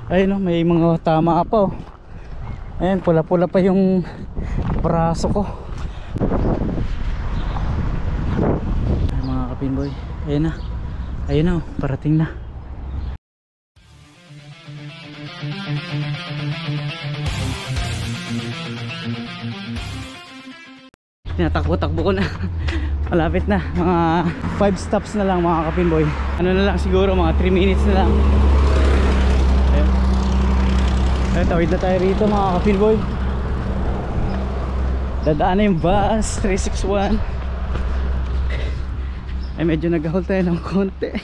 Ayun oh, may mga tama pa oh. Ayan, pula-pula pa yung braso ko. Ay, mga kapinboy, ayun na. Ayun na oh, parating na. Tinatakbo-takbo ko na. Malapit na, mga 5 stops na lang mga kapinboy. Ano na lang siguro, mga 3 minutes na lang. Ayun. Ayun, tawid na tayo rito mga kapinboy. Dadaan na yung bus 361. Ay, medyo nag-hold tayo ng konti.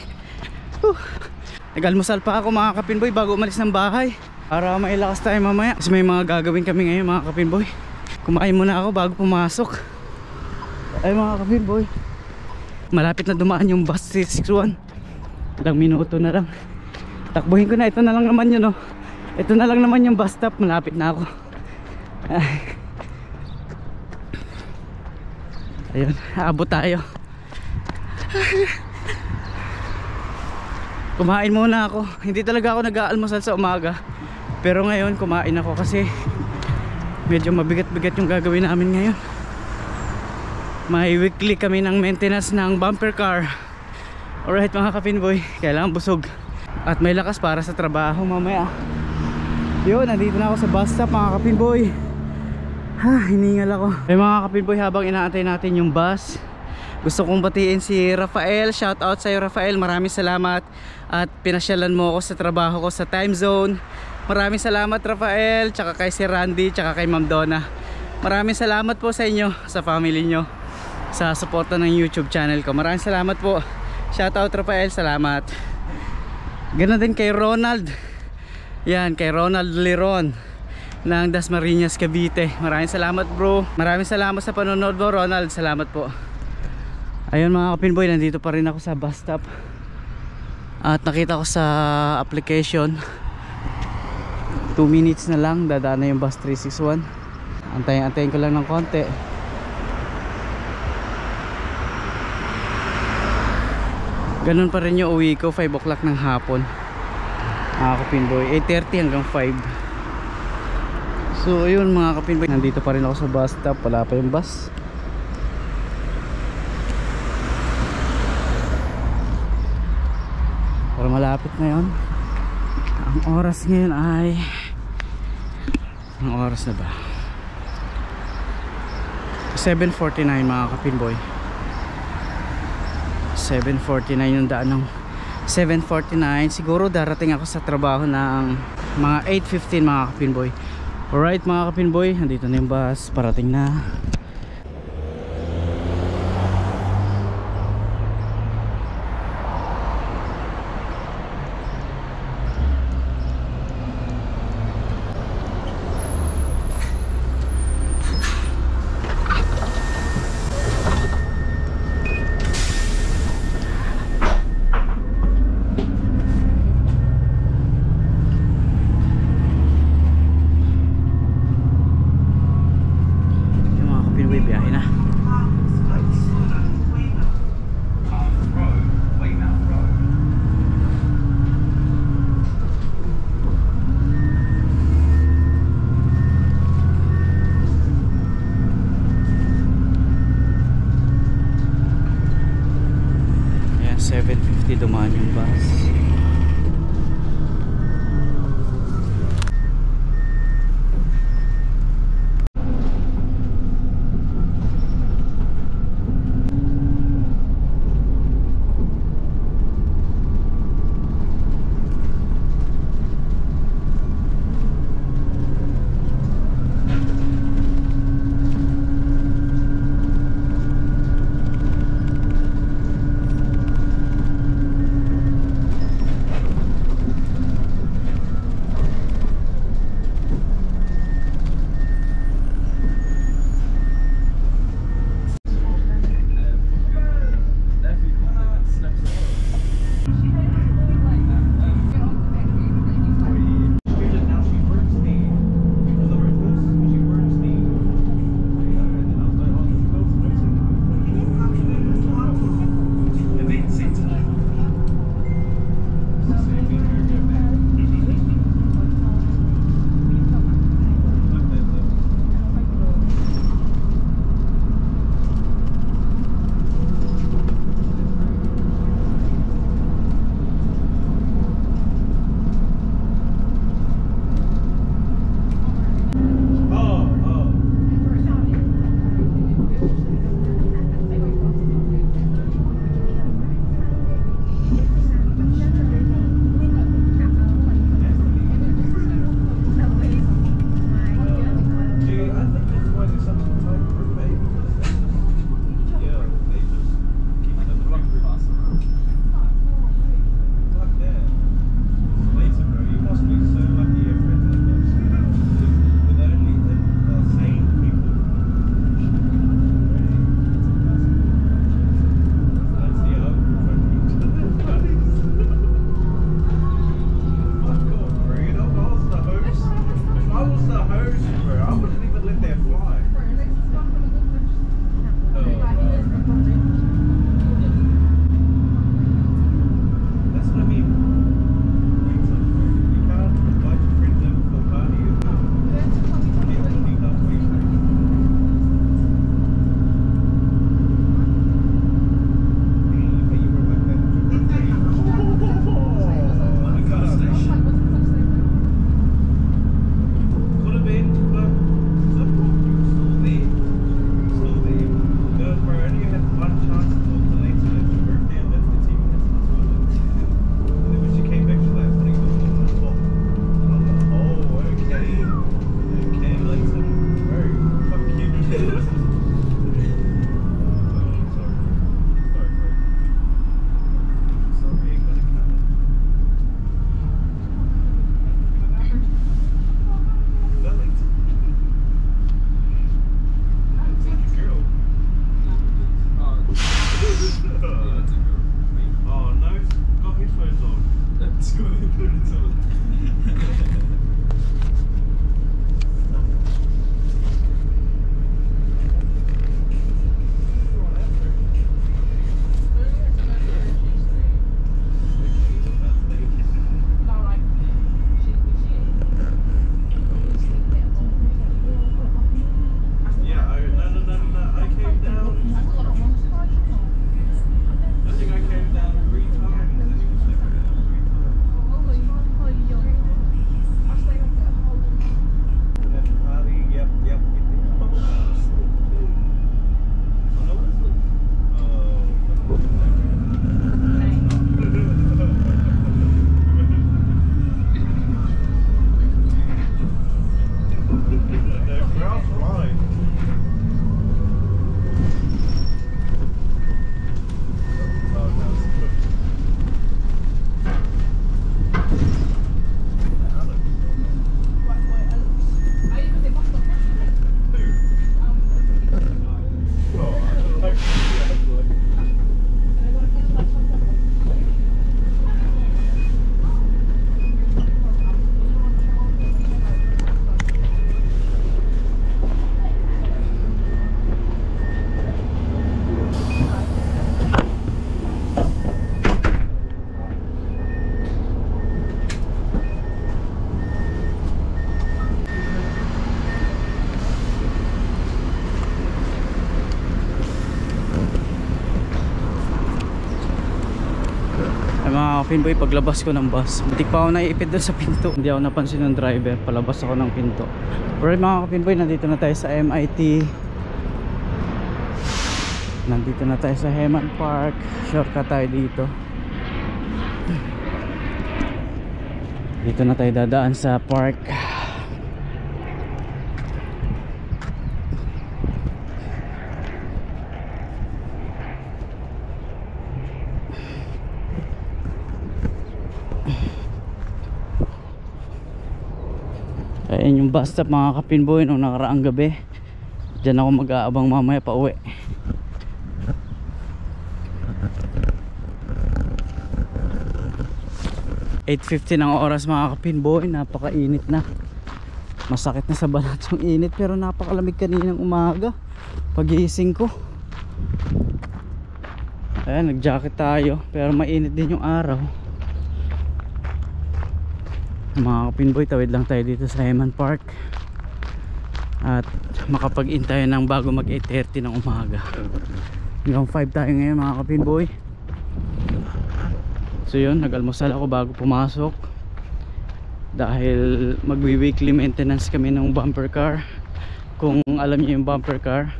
Nag-almusal pa ako mga kapinboy bago umalis ng bahay, para may lakas tayo mamaya. Kasi may mga gagawin kami ngayon mga kapinboy. Kumain muna ako bago pumasok. Ay mga kapinboy, malapit na dumaan yung bus 361. Ilang minuto na lang. Takbuhin ko na, ito na lang naman yun oh. Ito na lang naman yung bus stop, malapit na ako. Ayun, aabot tayo. Kumain muna ako. Hindi talaga ako nag-aalmusal sa umaga, pero ngayon kumain ako kasi medyo mabigat-bigat yung gagawin namin ngayon. May weekly kami ng maintenance ng bumper car. Alright mga kapinboy, kailangan busog at may lakas para sa trabaho mamaya. Yun, nandito na ako sa bus stop mga kapinboy. Hiningal ako. Ay mga kapinboy, habang inaantay natin yung bus, gusto kong batiin si Rafael. Shout out sa'yo Rafael, maraming salamat at pinasyalan mo ako sa trabaho ko sa time zone. Maraming salamat Rafael, tsaka kay si Randy, tsaka kay Ma'am Donna. Maraming salamat po sa inyo, sa family nyo, sa suporta ng YouTube channel ko. Maraming salamat po. Shout out Rafael, salamat. Ganoon din kay Ronald. Yan, kay Ronald Leron ng Dasmariñas, Cavite. Maraming salamat bro. Maraming salamat sa panonood mo Ronald. Salamat po. Ayun mga kapinboy, nandito pa rin ako sa bus stop. At nakita ko sa application 2 minutes na lang dadaan na yung bus 361. Antayin ko lang ng konti. Ganun pa rin yung uwi ko, 5 o'clock ng hapon mga kapinboy, 8:30 hanggang 5. So ayun mga kapinboy, nandito pa rin ako sa bus stop. Wala pa yung bus. Pero malapit na yun. Ang oras ngayon ay, ang oras na ba? 7:49 mga kapinboy. 7:49 yung daan ng 7:49. Siguro darating ako sa trabaho ng mga 8:15 mga kapinboy. Alright mga kapinboy, nandito na yung bus, parating na. Dumaan yung bus. kapinboy, paglabas ko ng bus, butik pa ako naiipit doon sa pinto. Hindi ako napansin ng driver, palabas ako ng pinto. Alright mga kapinboy, nandito na tayo sa MIT. Nandito na tayo sa Heman Park. Shortcut tayo dito. Dito na tayo dadaan sa park. Ayan yung bus stop mga kapinboy nung nakaraang gabi. Diyan ako mag-aabang mamaya pa uwi. (8:50) ng oras mga kapinboy. Napakainit na. Masakit na sa balat yung init, pero napakalamig kaninang umaga pagising ko. Ayan, nag-jacket tayo, pero mainit din yung araw. Mga kapinboy, tawid lang tayo dito sa Heman Park at makapag-in tayo ng bago mag 8:30 ng umaga. Hanggang 5 tayo ngayon mga kapinboy. So yun, nag-almusal ako bago pumasok dahil magwi-weekly maintenance kami ng bumper car. Kung alam niyo yung bumper car,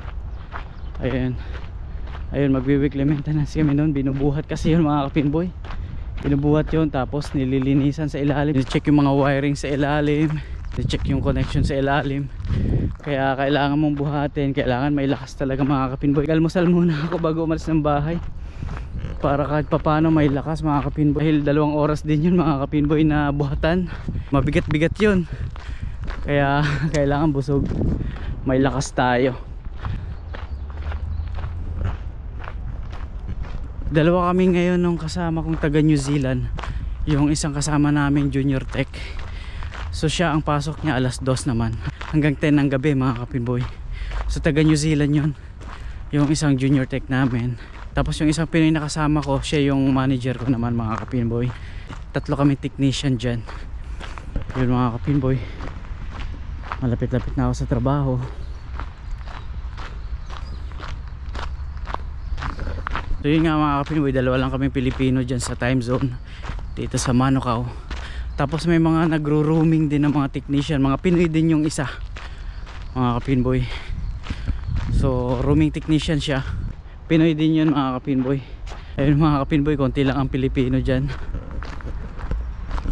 ayun, magwi-weekly maintenance kami noon. Binubuhat kasi yun mga kapinboy. Binubuhat yun, tapos nililinisan sa ilalim, i-check yung mga wiring sa ilalim, i-check yung connection sa ilalim. Kaya kailangan mong buhatin, kailangan may lakas talaga mga kapinboy. Almusal muna ako bago umalis ng bahay para kahit papano may lakas mga kapinboy. Dahil 2 oras din yun mga kapinboy na buhatan. Mabigat-bigat yun, kaya kailangan busog, may lakas tayo. Dalawa kami ngayon nung kasama kong taga New Zealand. Yung isang kasama namin junior tech, so siya ang pasok niya alas 2 naman hanggang 10 ng gabi mga kapinboy. So taga New Zealand yun, yung isang junior tech namin. Tapos yung isang Pinoy na kasama ko, siya yung manager ko naman mga kapinboy. 3 kami technician dyan. Yun mga kapinboy, malapit-lapit na ako sa trabaho. So yun nga mga kapinboy, 2 lang kami Pilipino dyan sa time zone dito sa Manukau. Tapos may mga nagro-roaming din ng mga technician, mga Pinoy din yung isa mga kapinboy. So roaming technician siya, Pinoy din yun mga kapinboy. Ayun mga kapinboy, konti lang ang Pilipino dyan.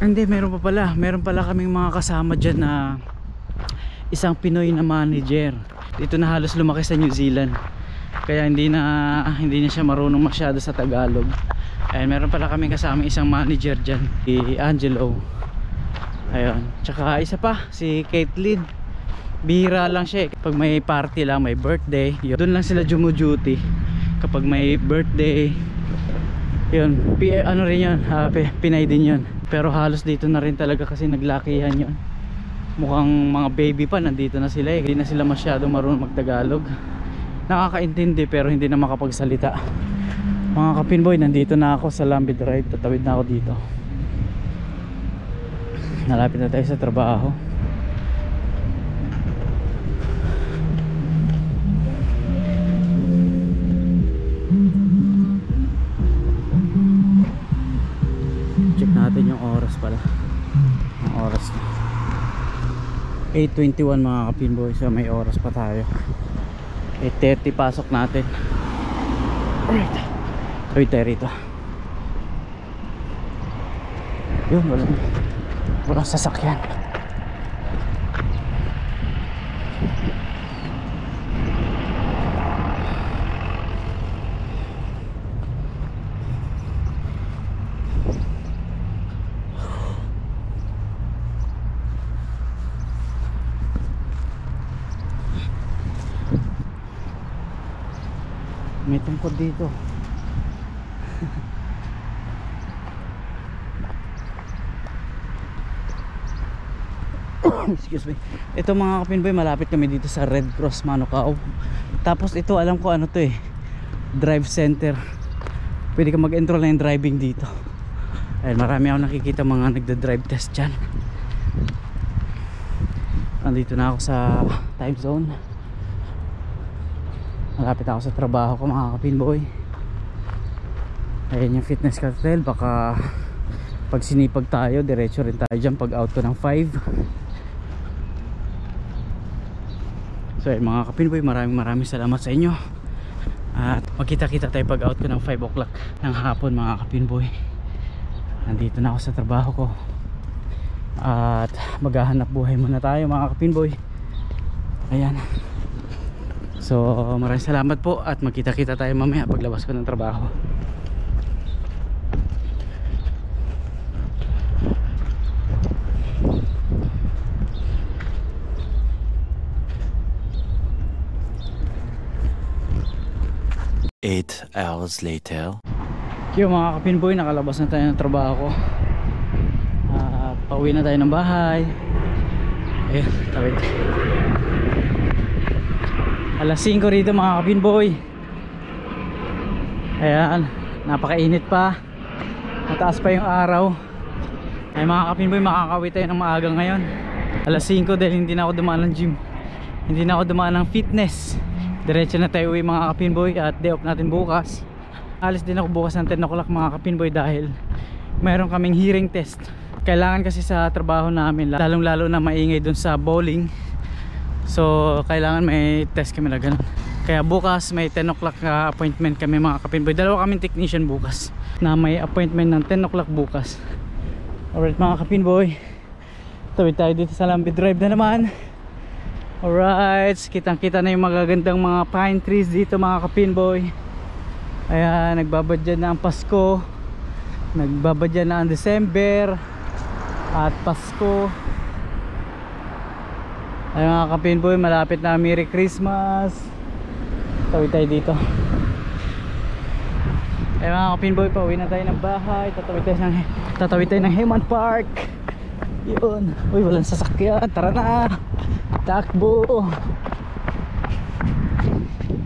Hindi, meron pala kaming mga kasama dyan na isang Pinoy na manager. Dito na halos lumaki sa New Zealand, kaya hindi na siya marunong masyado sa Tagalog. Ayun, meron pala kaming kasama isang manager dyan, si Angelo. Ayun, tsaka isa pa, si Caitlin. Bihira lang siya pag may party lang, may birthday, doon lang sila duty kapag may birthday. Yun, ano rin yun, Pinay din yun. Pero halos dito na rin talaga kasi naglakihan yun. Mukhang mga baby pa, nandito na sila hindi na sila masyado marunong magtagalog. Nakakaintindi pero hindi na makapagsalita. Mga kapinboy, nandito na ako sa Lambid Drive. Tatawid na ako dito. Nalapit na tayo sa trabaho. Check natin yung oras pala. Ang oras na 8:21 mga kapinboy. So may oras pa tayo. 8:30 pasok natin. Alright, tawid tayo rito. Yun, walang sasakyan. May tungkod dito. Excuse me. Ito mga kapinboy, malapit kami dito sa Red Cross Manukau. Tapos ito, alam ko ano to drive center. Pwede ka mag-enroll na yung driving dito. Ayun, marami ako nakikita mga nagda-drive test dyan. Andito na ako sa time zone. Malapit ako sa trabaho ko mga kapinboy. Ayun yung fitness cartel, baka Pag sinipag tayo, diretso rin tayo dyan pag out ko ng 5. So mga kapinboy, maraming salamat sa inyo. At magkita-kita tayo pag out ko ng 5 o'clock ng hapon mga kapinboy. Nandito na ako sa trabaho ko. At maghahanap buhay muna tayo mga kapinboy. Ayan. So maraming salamat po at magkita-kita tayo mamaya paglabas ko ng trabaho. Eight hours later. Yung mga kapinboy, nakalabas na tayo ng trabaho ko. Pauwi na tayo ng bahay. Ayun, tawid. Alas 5 rito mga kapinboy. Ayan, napakainit pa. Mataas pa yung araw. Ay mga kapinboy, makakauwi tayo ng maaga ngayon. Alas 5 dahil hindi na ako dumaan ng gym. Hindi na ako dumaan ng fitness. Diretso na tayo uwi mga kapinboy at day off natin bukas. Alis din ako bukas ng 10 o'clock mga kapinboy dahil mayroon kaming hearing test. Kailangan kasi sa trabaho namin, lalong lalo na maingay dun sa bowling. So kailangan may test kami na ganun. Kaya bukas may 10 o'clock appointment kami mga kapinboy. Dalawa kaming technician bukas na may appointment ng 10 o'clock bukas. Alright mga kapinboy, tawid tayo dito sa Lambi Drive na naman. Alright, kitang kita na yung magagandang mga pine trees dito mga kapinboy. Ayan, nagbabadya na ang Pasko. Nagbabadya na ang December at Pasko. Ayan mga kapinboy, malapit na Merry Christmas. Tawid tayo dito. Ayan mga kapinboy, pauwi na tayo ng bahay. Tatawid tayo ng Heman Park. Yun. Uy, walang sasakyan. Tara na. Takbo.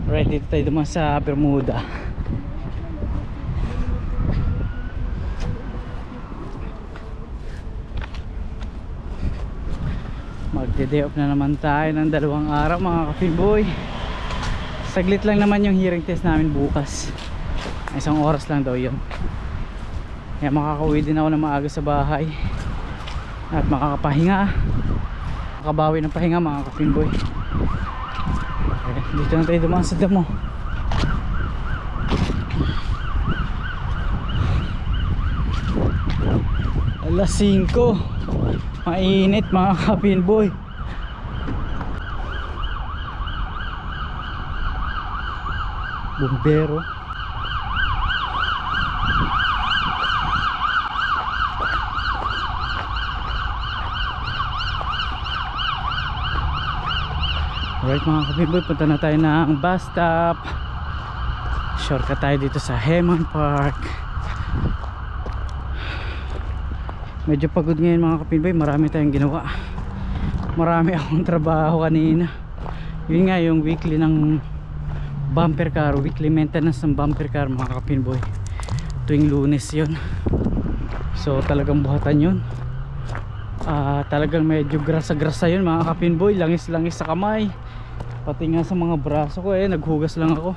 Right, dito tayo dumaan sa Bermuda. Magde-day off na naman tayo ng 2 araw mga kapinboy. Saglit lang naman yung hearing test namin bukas. 1 oras lang daw yun. Kaya makakauwi din ako na maaga sa bahay at makakapahinga, makabawi ng pahinga mga kapinboy. Dito na tayo dumaan sa damo. Alas 5, mainit mga kapinboy. Bumbero. Alright mga kapinboy, punta na tayo ng bus stop. Shortcut tayo dito sa Heman Park. Medyo pagod ngayon mga kapinboy, marami tayong ginawa. Marami akong trabaho kanina. Yun nga yung weekly ng bumper car, weekly maintenance ng bumper car mga kapinboy. Tuwing Lunes yun. So talagang buhatan yun. Talagang medyo grasa-grasa yun mga kapinboy. Langis-langis sa kamay, pati nga sa mga braso ko. Naghugas lang ako.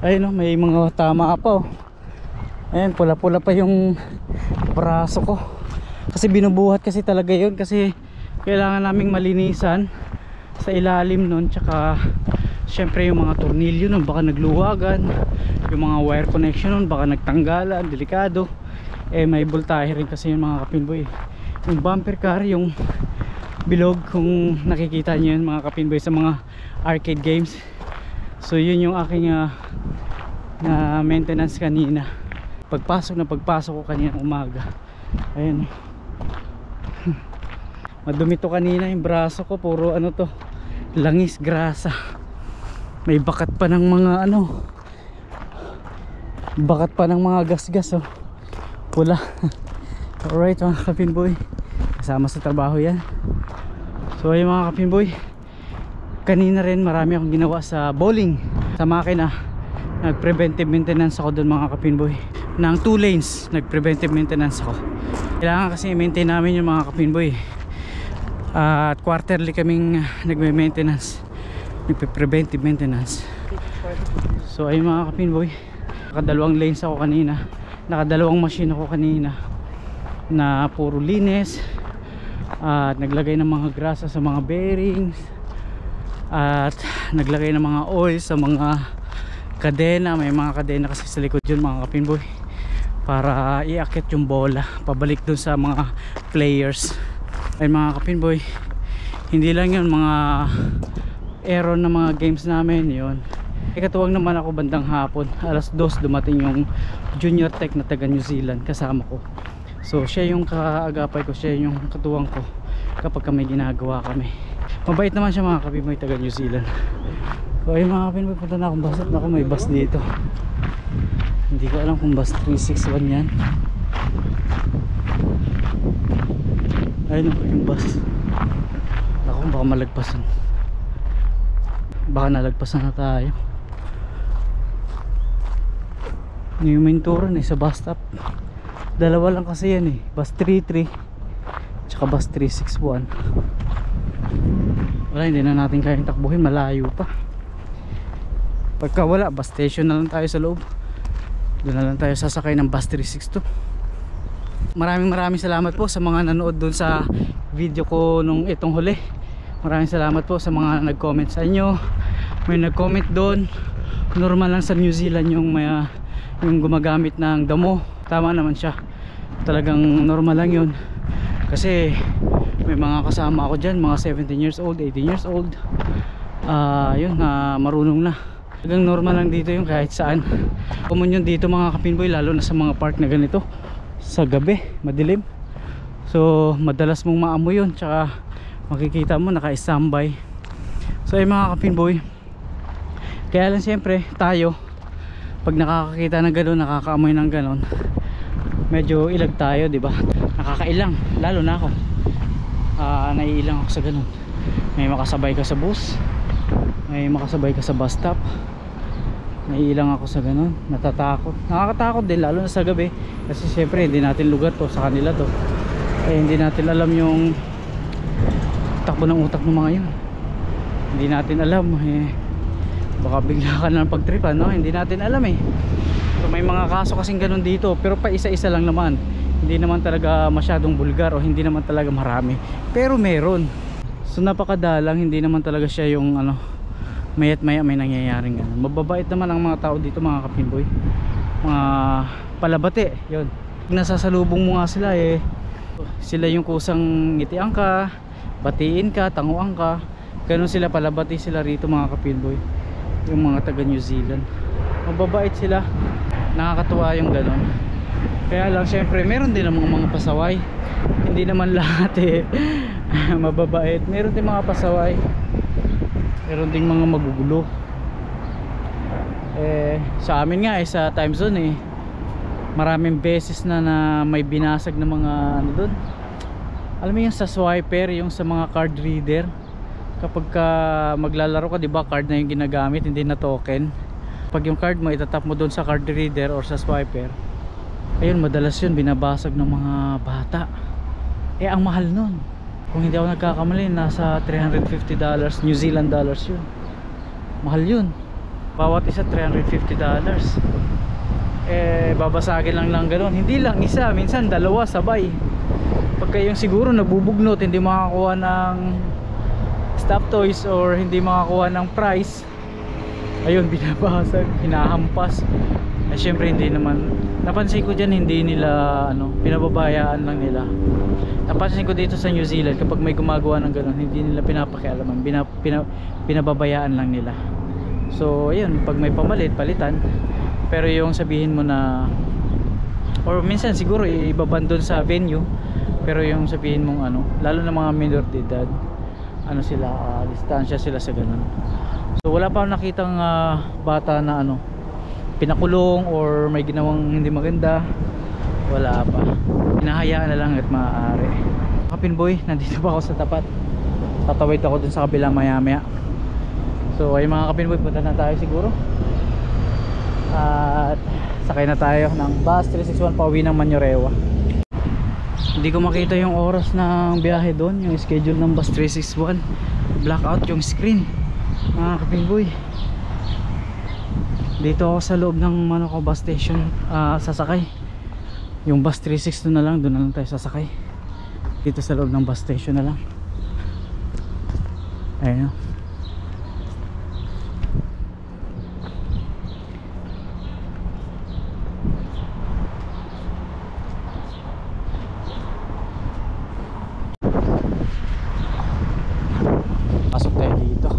Ayun, may mga tama pa. Ayun, pula-pula pa yung braso ko. Kasi binubuhat kasi talaga yun. Kasi kailangan naming malinisan sa ilalim nun. Tsaka syempre yung mga tornilyo nun baka nagluwagan. Yung mga wire connection nun baka nagtanggalan. Delikado. May voltahe rin kasi yung mga kapinboy. Yung bumper car, yung bilog, kung nakikita nyo yun mga kapinboy sa mga arcade games. So yun yung aking na maintenance kanina. Pagpasok ko kanina umaga. Ayun. Madumi to kanina yung braso ko. Puro ano to, langis, grasa. May bakat pa ng mga bakat pa ng mga gas-gas oh. Pula. Alright mga kapinboy, kasama sa trabaho yan. So ayun mga kapinboy, kanina rin marami akong ginawa sa bowling. Sa makina, nag-preventive maintenance ako doon mga kapinboy. Ng 2 lanes, nag-preventive maintenance ako. Kailangan kasi i-maintain namin yung mga kapinboy. At quarterly kaming nagme-maintenance, nagpe-preventive maintenance. So ayun mga kapinboy, nakadalawang lanes ako kanina, nakadalawang machine ako kanina. na puro linis, at naglagay ng mga grasa sa mga bearings, at naglagay ng mga oil sa mga kadena. May mga kadena kasi sa likod yun mga kapinboy, para iakyat yung bola pabalik dun sa mga players. Ay mga kapinboy, hindi lang yun, mga aeron na mga games namin yun. Ikatuwag naman ako bandang hapon, alas 2 dumating yung junior tech na taga New Zealand kasama ko. So siya yung kaagapay ko, siya yung katuwang ko kapag may ginagawa kami. Mabait naman siya mga kapinboy, taga New Zealand. So ayun mga kapinboy, punta na akong bus. At ako may bus dito, hindi ko alam kung bus 361 yan. Ayun yung bus. Ako baka malagpasan, baka nalagpasan na tayo. Yung menturan sa bus stop, dalawa lang kasi yan bus 33 tsaka bus 361. Wala, hindi na natin kayang takbuhin, malayo pa. Pagka wala, bus station na lang tayo sa loob, doon na lang tayo sasakay ng bus 362. Maraming salamat po sa mga nanood doon sa video ko nung itong huli. Maraming salamat po sa mga nag-comment sa inyo. May nag-comment doon, normal lang sa New Zealand yung gumagamit ng damo. Tama naman siya, talagang normal lang yun. Kasi may mga kasama ako dyan, mga 17 years old, 18 years old, yun, marunong na. Talagang normal lang dito yung kahit saan. Common yun dito mga kapinboy, lalo na sa mga park na ganito sa gabi, madilim. So madalas mong maamoy yun, tsaka makikita mo naka-standby. So ay mga kapinboy, kaya lang siyempre tayo, pag nakakakita ng gano'n, nakakaamoy ng gano'n, medyo ilag tayo, di ba? Nakakailang, lalo na ako. Naiilang ako sa gano'n. May makasabay ka sa bus, may makasabay ka sa bus stop, naiilang ako sa gano'n. Natatakot, nakakatakot din, lalo na sa gabi. Kasi siyempre hindi natin lugar to, sa kanila to. Hindi natin alam yung takbo ng utak ng mga yun. Hindi natin alam, baka bigla ka na ng pagtripan, no? Hindi natin alam So may mga kaso kasing ganun dito, pero pa isa-isa lang naman. Hindi naman talaga masyadong bulgar, o hindi naman talaga marami, pero meron. So napakadalang, hindi naman talaga siya yung mayat maya may nangyayaring ganun. Mababait naman ang mga tao dito mga kapinboy, mga palabate yun. Nasasalubong mo nga sila sila yung kusang ngitian ka, batiin ka, tanguan ka, ganun sila, palabati sila rito mga kapinboy, yung mga taga New Zealand. Mababait sila, nakakatuwa yung ganun. Kaya lang syempre meron din ang mga pasaway, hindi naman lahat mababait. Meron din mga pasaway, meron din mga magugulo. Sa amin nga sa time zone maraming beses na may binasag na mga doon. Alam mo yung sa swiper, yung sa mga card reader, kapag maglalaro ka, di ba, card na yung ginagamit, hindi na token. Pag yung card mo itatap mo doon sa card reader or sa swiper, ayun, madalas yun binabasag ng mga bata. Ang mahal nun, kung hindi ako nagkakamali, nasa $350 New Zealand dollars yun. Mahal yun, bawat isa $350. Babasagin lang ganun, hindi lang isa, minsan dalawa sabay. Pagka yung siguro nabubugnot, hindi makakuha ng stop toys or hindi makakuha ng prize, ayun, binabasag, hinahampas. Syempre hindi naman, napansin ko dyan, hindi nila pinababayaan lang nila. Napansin ko dito sa New Zealand, kapag may gumagawa ng ganun, hindi nila pinapakialaman, pinababayaan lang nila. So ayun, pag may pamalit, palitan. Pero yung sabihin mo na, or minsan siguro ibabandon sa venue, pero yung sabihin mong lalo na mga minor de edad, sila, distansya sila sa ganun. So wala pa akong nakitang bata na pinakulong or may ginawang hindi maganda, wala pa. Hinahayaan na lang at maaari. Kapinboy, nandito pa ako sa tapat, tatawid ako dun sa kabila maya maya. So ay mga kapinboy, punta na tayo siguro, at sakay na tayo ng bus 361 pauwi ng Manyorewa. Hindi ko makita yung oras ng biyahe doon, yung schedule ng bus 361. Blackout yung screen mga kapinboy. Dito ako sa loob ng Manukau bus station, sasakay. Yung bus 362 na lang, doon na lang tayo sasakay. Dito sa loob ng bus station na lang. Ayun. Pasok tayo dito.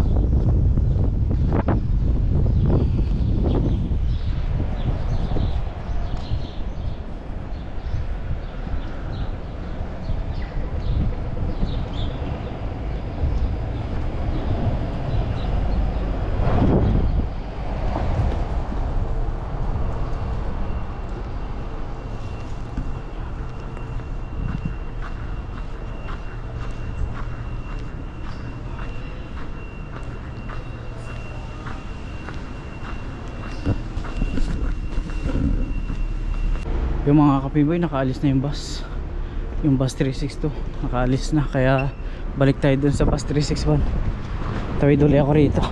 Yung mga kapiboy, nakaalis na yung bus. Yung bus 362 nakaalis na, kaya balik tayo dun sa bus 361. Tawid ulit ako rito.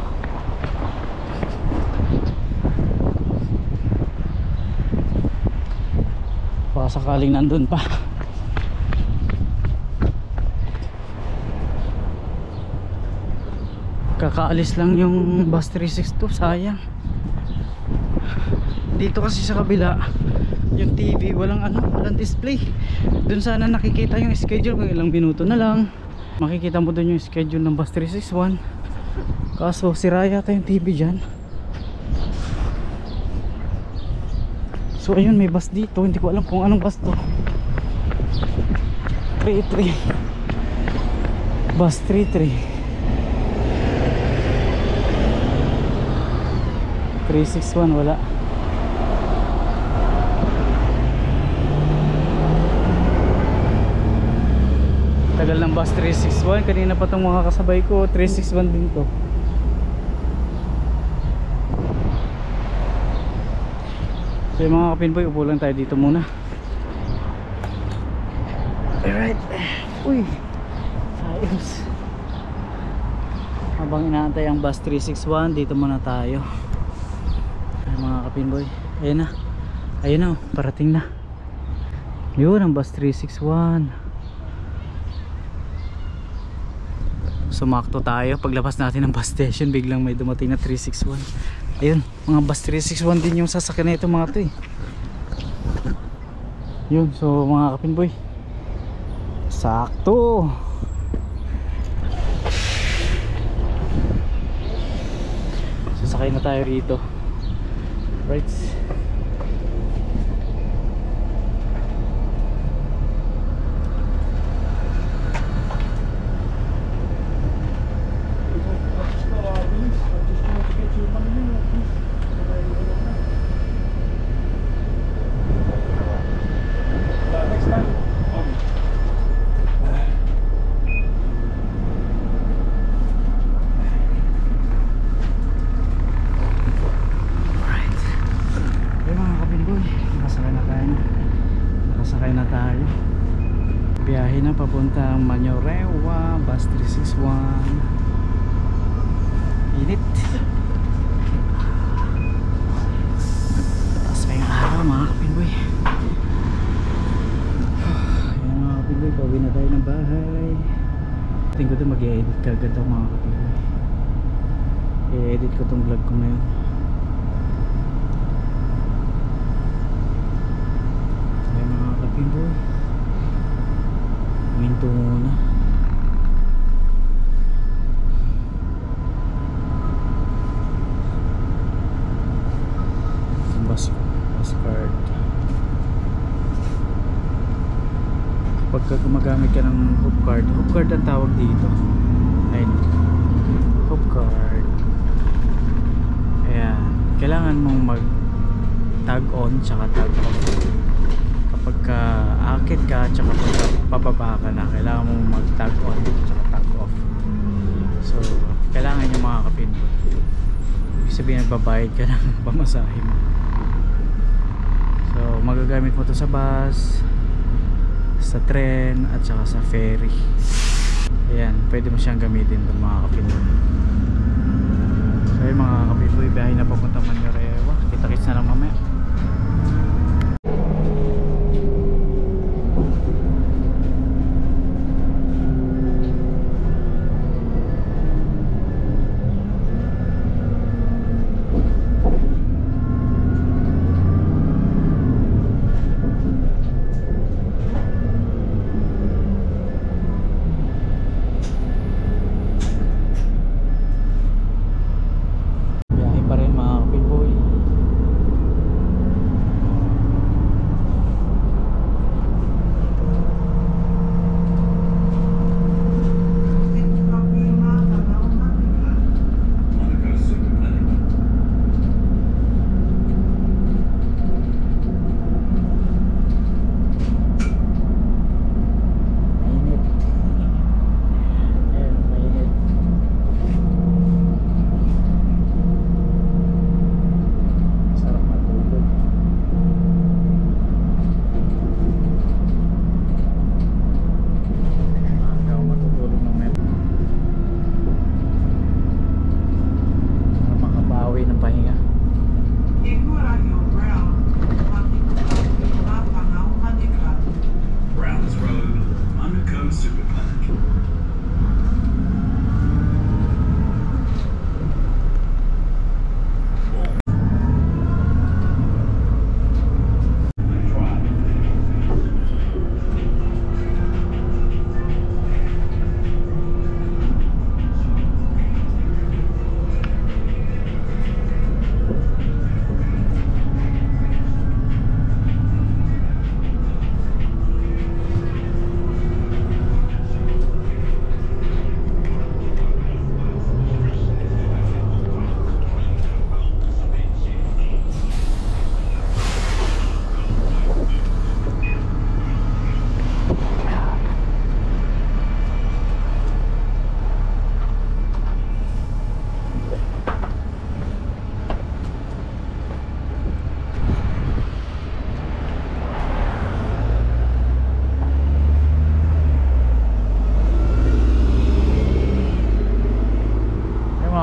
Baka sakaling nandun pa. Kakaalis lang yung bus 362, sayang. Dito kasi sa kabila yung TV walang walang display. Doon sana nakikita yung schedule kung ilang minuto na lang. Makikita mo doon yung schedule ng bus 361. Kaso sira yata yung TV dyan. So ayun, may bus dito. Hindi ko alam kung anong bus to. 33 bus 33 361 wala. Tagal ng bus 361. Kanina pa itong mga kasabay ko 361 din to. So yung mga kapinboy, upo lang tayo dito muna. Alright. Uy, ayos. Habang inaantay ang bus 361, dito muna tayo. Ay, mga kapinboy, ayun na. Ayun na, parating na. Yun ang bus 361. Sumakto tayo. Paglabas natin ng bus station, biglang may dumating na 361. Ayun, mga bus 361 din yung sasakyan na ito mga to eh. Yun, so mga kapinboy, sakto. Sasakay na tayo rito. Right. Biyahe na papuntang Mañorewa, bus 361. Init. Taas pa yung araw mga kapinboy. Ayan mga kapinboy, pauwi na tayo ng bahay. Tingin ko ito mag-i-edit kagad ako mga kapinboy. I-edit ko itong vlog ko ngayon. Ayan mga kapinboy, minto muna. Bus card. Kapag gumagamit ka ng hoop card ang tawag dito. Ayun, hoop card. Ayan, kailangan mong mag tag on tsaka tag off. Kapag aakit ka tsaka pababa ka na, kailangan mong mag tag on tsaka tag off. So kailangan yung mga kapinboy, ibig sabihin nagbabayad ka ng pamasahe mo. So magagamit mo to sa bus, sa tren at saka sa ferry. Ayan, pwede mo siyang gamitin doon mga kapinboy. So yung mga kapinboy, biyahe na papunta Mañorewa. Kita-kits na lang mamaya.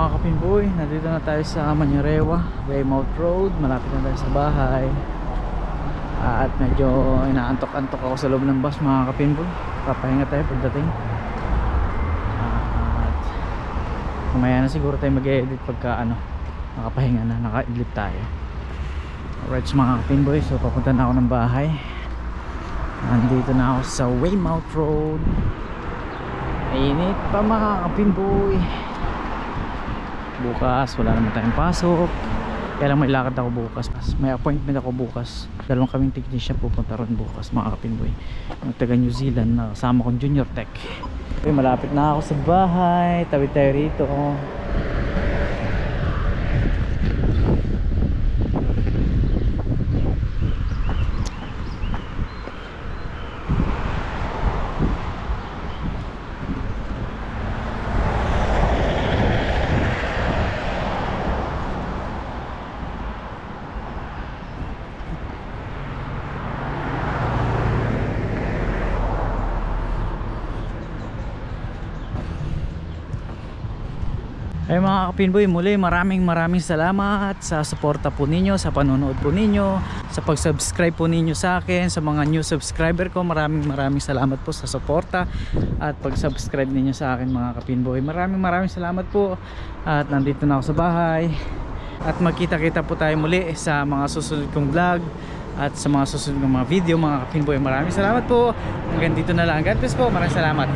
mga kapinboy, nandito na tayo sa Mañarewa, Weymouth Road. Malapit na tayo sa bahay. At medyo inaantok-antok ako sa loob ng bus mga kapinboy. Papahinga tayo pagdating. At kumaya na siguro tayo mag-edit pagka nakapahinga na, naka-idlip tayo. Alright mga kapinboy, so papunta na ako ng bahay. Nandito na ako sa Weymouth Road. Init pa mga kapinboy. Bukas wala naman tayong pasok, kaya lang may lakad ako bukas. May appointment ako bukas. Dalawang kaming technician pupunta ron bukas mga kapinboy. Yung taga New Zealand na kasama kong Junior Tech. Okay, malapit na ako sa bahay. Tawid tayo rito. Ay mga kapinboy, muli maraming salamat sa suporta po ninyo, sa panonood po ninyo, sa pag-subscribe po ninyo sa akin, sa mga new subscriber ko. Maraming salamat po sa suporta at pag-subscribe ninyo sa akin mga kapinboy. Maraming salamat po. At nandito na ako sa bahay. At magkita-kita po tayo muli sa mga susunod kong vlog at sa mga susunod kong mga video mga kapinboy. Maraming salamat po. Hanggang dito na lang. God bless po. Maraming salamat.